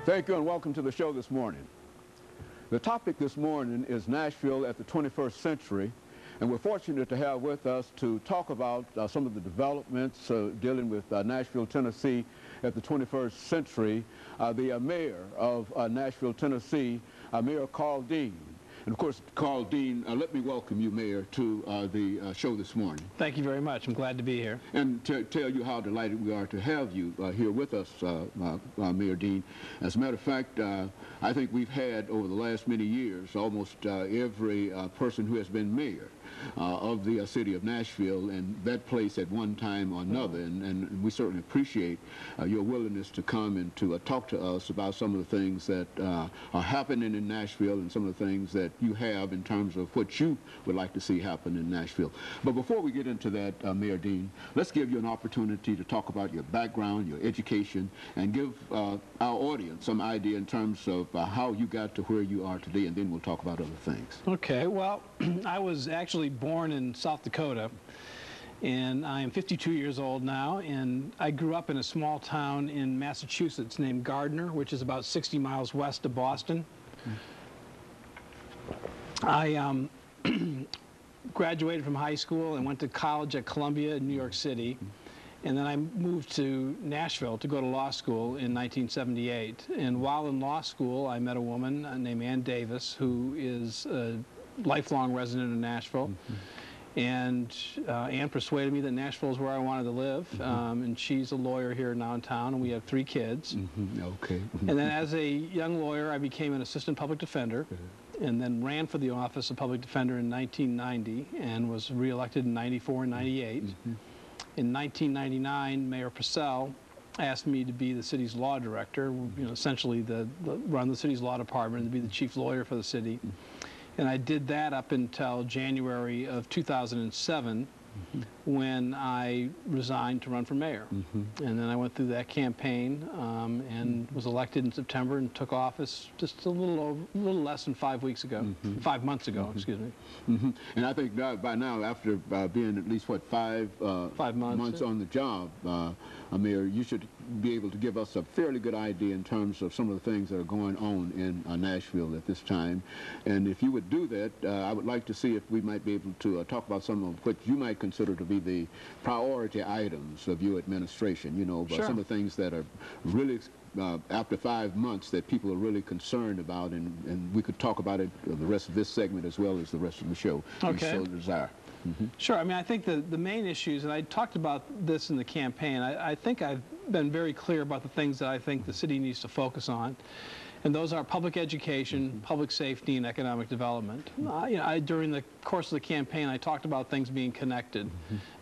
Thank you and welcome to the show this morning. The topic this morning is Nashville at the 21st century, and we're fortunate to have with us to talk about some of the developments dealing with Nashville, Tennessee at the 21st century, the mayor of Nashville, Tennessee, Mayor KDean. And of course, KDean, let me welcome you, Mayor, to the show this morning. Thank you very much. I'm glad to be here. And to tell you how delighted we are to have you here with us, Mayor Dean. As a matter of fact, I think we've had over the last many years almost every person who has been mayor of the city of Nashville and that place at one time or another. And we certainly appreciate your willingness to come and to talk to us about some of the things that are happening in Nashville and some of the things that you have in terms of what you would like to see happen in Nashville. But before we get into that, Mayor Dean, let's give you an opportunity to talk about your background, your education, and give our audience some idea in terms of how you got to where you are today, and then we'll talk about other things. Okay, well, I was actually born in South Dakota, and I am 52 years old now, and I grew up in a small town in Massachusetts named Gardner, which is about 60 miles west of Boston. I graduated from high school and went to college at Columbia in New York City, and then I moved to Nashville to go to law school in 1978. And while in law school, I met a woman named Ann Davis, who is a lifelong resident of Nashville. And Ann persuaded me that Nashville is where I wanted to live, and she's a lawyer here now in town, and we have 3 kids. Okay. And then as a young lawyer, I became an assistant public defender, and then ran for the office of public defender in 1990, and was reelected in 94 and 98. In 1999, Mayor Purcell asked me to be the city's law director, essentially run the city's law department and to be the chief lawyer for the city. And I did that up until January of 2007, when I resigned to run for mayor. And then I went through that campaign and was elected in September and took office just a little less than 5 weeks ago, 5 months ago, excuse me. And I think by now, after being at least, what, 5 months on the job, Mayor, you should be able to give us a fairly good idea in terms of some of the things that are going on in Nashville at this time. And if you would do that, I would like to see if we might be able to talk about some of what you might consider to be the priority items of your administration, some of the things that are really, after 5 months, that people are really concerned about, and we could talk about it the rest of this segment as well as the rest of the show. Okay. So desire. Sure. I mean, I think the main issues, and I talked about this in the campaign, I think I've been very clear about the things that I think the city needs to focus on. And those are public education, public safety, and economic development. During the course of the campaign, I talked about things being connected.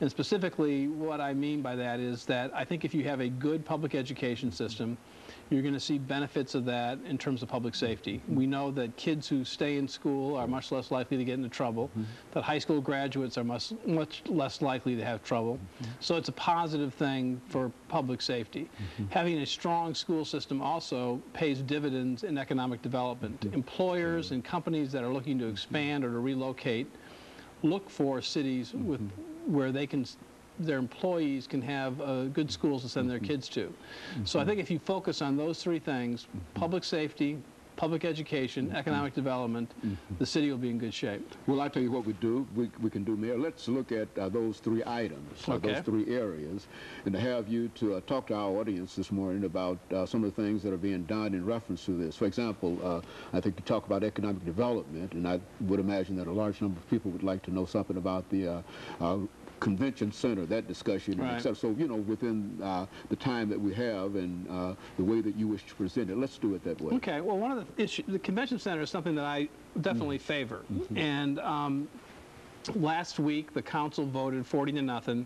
And specifically, what I mean by that is that I think if you have a good public education system, you're going to see benefits of that in terms of public safety. We know that kids who stay in school are much less likely to get into trouble, that high school graduates are much less likely to have trouble. So it's a positive thing for public safety. Having a strong school system also pays dividends in economic development. Employers and companies that are looking to expand or to relocate look for cities where their employees can have good schools to send their kids to. So I think if you focus on those 3 things, public safety, public education, economic development, the city will be in good shape. Well, I'll tell you what we can do, Mayor. Let's look at those 3 items, those 3 areas, and to have you to talk to our audience this morning about some of the things that are being done in reference to this. For example, I think you talk about economic development, and I would imagine that a large number of people would like to know something about the convention center, that discussion, right. Etc. So, within the time that we have and the way that you wish to present it, let's do it that way. Okay. Well, one of the issues, the convention center is something that I definitely favor. And last week, the council voted 40-0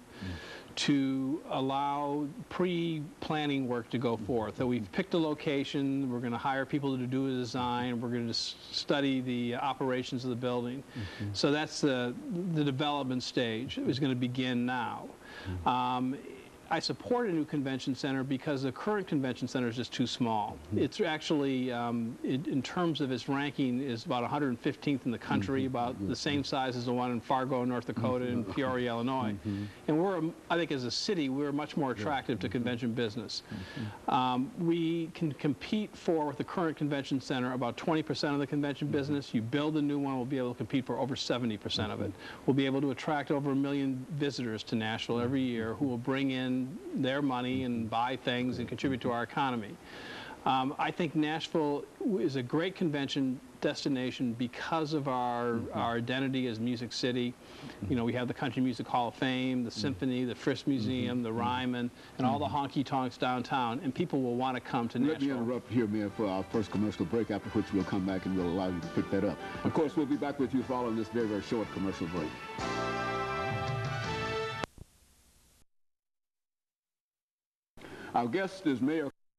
to allow pre-planning work to go forth. So we've picked a location, we're going to hire people to do a design, we're going to study the operations of the building. So that's the development stage. It's going to begin now. I support a new convention center because the current convention center is just too small. It's actually, in terms of its ranking, is about 115th in the country, about the same size as the one in Fargo, North Dakota, and Peoria, Illinois. And we're, I think as a city, we're much more attractive to convention business. We can compete with the current convention center, about 20% of the convention business. You build a new one, we'll be able to compete for over 70% of it. We'll be able to attract over 1 million visitors to Nashville every year who will bring in their money and buy things and contribute to our economy. I think Nashville is a great convention destination because of our identity as Music City. You know, we have the Country Music Hall of Fame, the Symphony, the Frisk Museum, the Ryman, and all the honky-tonks downtown, and people will want to come to Nashville. Let me interrupt here, Mayor, for our first commercial break, after which we'll come back and we'll allow you to pick that up. Of course, we'll be back with you following this very, very short commercial break. Our guest is Mayor